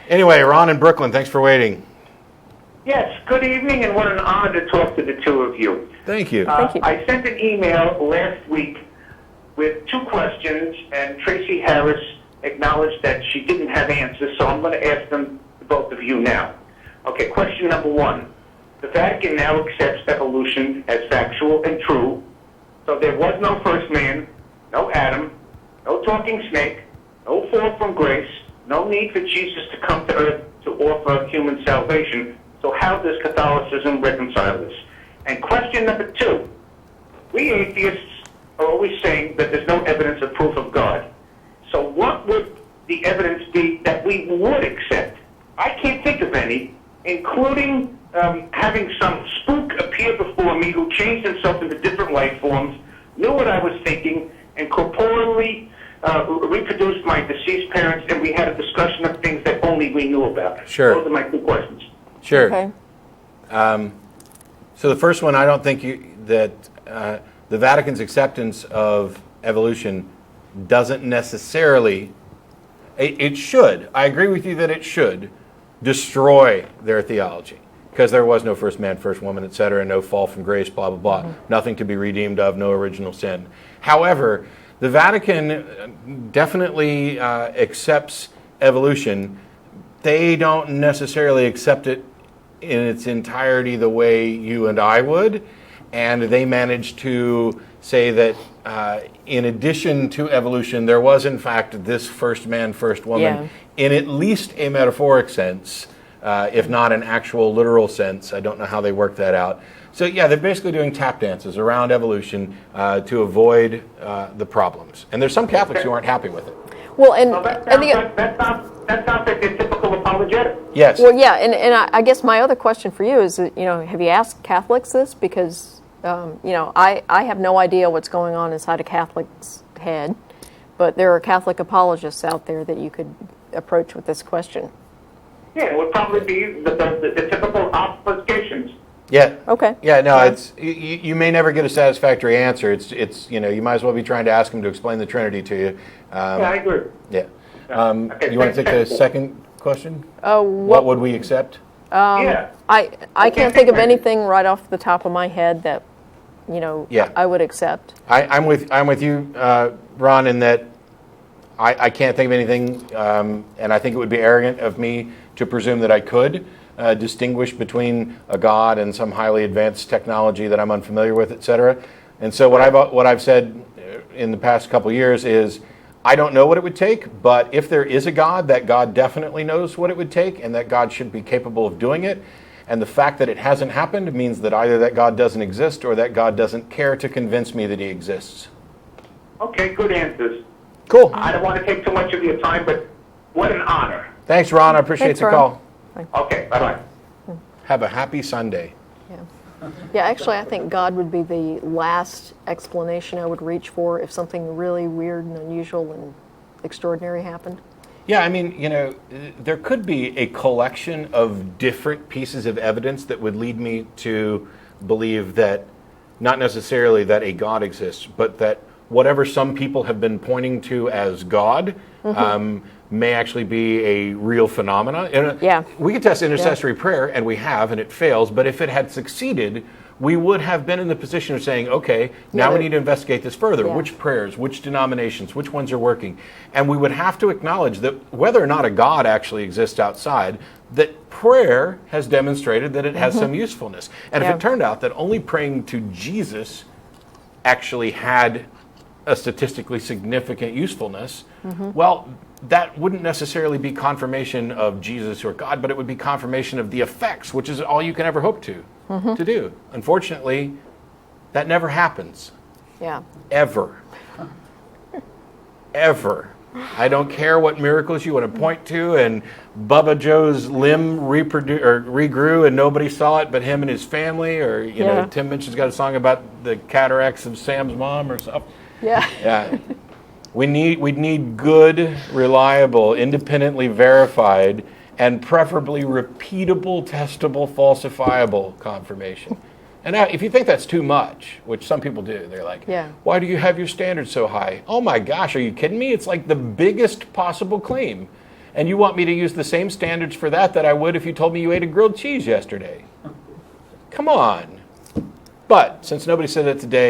Anyway, Ron in Brooklyn, thanks for waiting. Yes, good evening, and what an honor to talk to the two of you. Thank you. Thank you. I sent an email last week with 2 questions, and Tracy Harris acknowledged that she didn't have answers, so I'm going to ask them to both of you now. Okay, question number 1. The Vatican now accepts evolution as factual and true, so there was no first man, no Adam, no talking snake, no fall from grace, no need for Jesus to come to earth to offer human salvation. So how does Catholicism reconcile this? And question number 2, we atheists are always saying that there's no evidence or proof of God. So what would the evidence be that we would accept? I can't think of any, including having some spook appear before me who changed himself into different life forms, knew what I was thinking, and corporeally reproduced my deceased parents, and we had a discussion of things that only we knew about. Sure. Those are my 2 questions. Sure. Okay. So the first one, I don't think that the Vatican's acceptance of evolution doesn't necessarily, it should, I agree with you that it should destroy their theology, because there was no first man, first woman, etc., no fall from grace, blah, blah, blah, nothing to be redeemed of, no original sin. However, the Vatican definitely accepts evolution. They don't necessarily accept it in its entirety the way you and I would, and they managed to say that in addition to evolution, there was in fact this first man, first woman, in at least a metaphoric sense, if not an actual literal sense. I don't know how they work that out. So yeah, they're basically doing tap dances around evolution to avoid the problems. And there's some Catholics who aren't happy with it. Well, that sounds like a typical apologetic. Yes. Well, yeah, and I guess my other question for you is, have you asked Catholics this? Because, I have no idea what's going on inside a Catholic's head, but there are Catholic apologists out there that you could approach with this question. Yeah, it would probably be the typical obfuscations. Yeah. Okay. Yeah, no, it's you may never get a satisfactory answer. It's you might as well be trying to ask them to explain the Trinity to you. Yeah, I agree. Yeah. Okay, you want to take the second question? What would we accept? Yeah. I can't think of anything right off the top of my head that, Yeah. I would accept. I'm with you, Ron, in that I can't think of anything, and I think it would be arrogant of me to presume that I could distinguish between a God and some highly advanced technology that I'm unfamiliar with, etc. And so what I've said in the past couple of years is, I don't know what it would take, but if there is a God, that God definitely knows what it would take, and that God should be capable of doing it. And the fact that it hasn't happened means that either that God doesn't exist or that God doesn't care to convince me that he exists. Okay, good answers. Cool. I don't want to take too much of your time, but what an honor. Thanks, Ron. I appreciate Thanks, the Ron. call. Okay, bye-bye. Have a happy Sunday. Yeah, actually, I think God would be the last explanation I would reach for if something really weird and unusual and extraordinary happened. Yeah, I mean, there could be a collection of different pieces of evidence that would lead me to believe that not necessarily that a God exists, but that whatever some people have been pointing to as God may actually be a real phenomena. And we could test intercessory prayer, and we have, and it fails, but if it had succeeded, we would have been in the position of saying, okay, now we need to investigate this further. Which prayers, which denominations, which ones are working? And we would have to acknowledge that whether or not a God actually exists outside, that prayer has demonstrated that it has some usefulness. And if it turned out that only praying to Jesus actually had a statistically significant usefulness, well, that wouldn't necessarily be confirmation of Jesus or God, but it would be confirmation of the effects, which is all you can ever hope to do. Unfortunately, that never happens. Yeah. Ever. Ever. I don't care what miracles you want to point to, and Bubba Joe's limb regrew and nobody saw it but him and his family, or you know, Tim Minchin's got a song about the cataracts of Sam's mom or something. Yeah. We need good, reliable, independently verified, and preferably repeatable, testable, falsifiable confirmation. And now, if you think that's too much, which some people do, they're like, why do you have your standards so high? Oh my gosh, are you kidding me? It's like the biggest possible claim. And you want me to use the same standards for that I would if you told me you ate a grilled cheese yesterday. Come on. But since nobody said that today,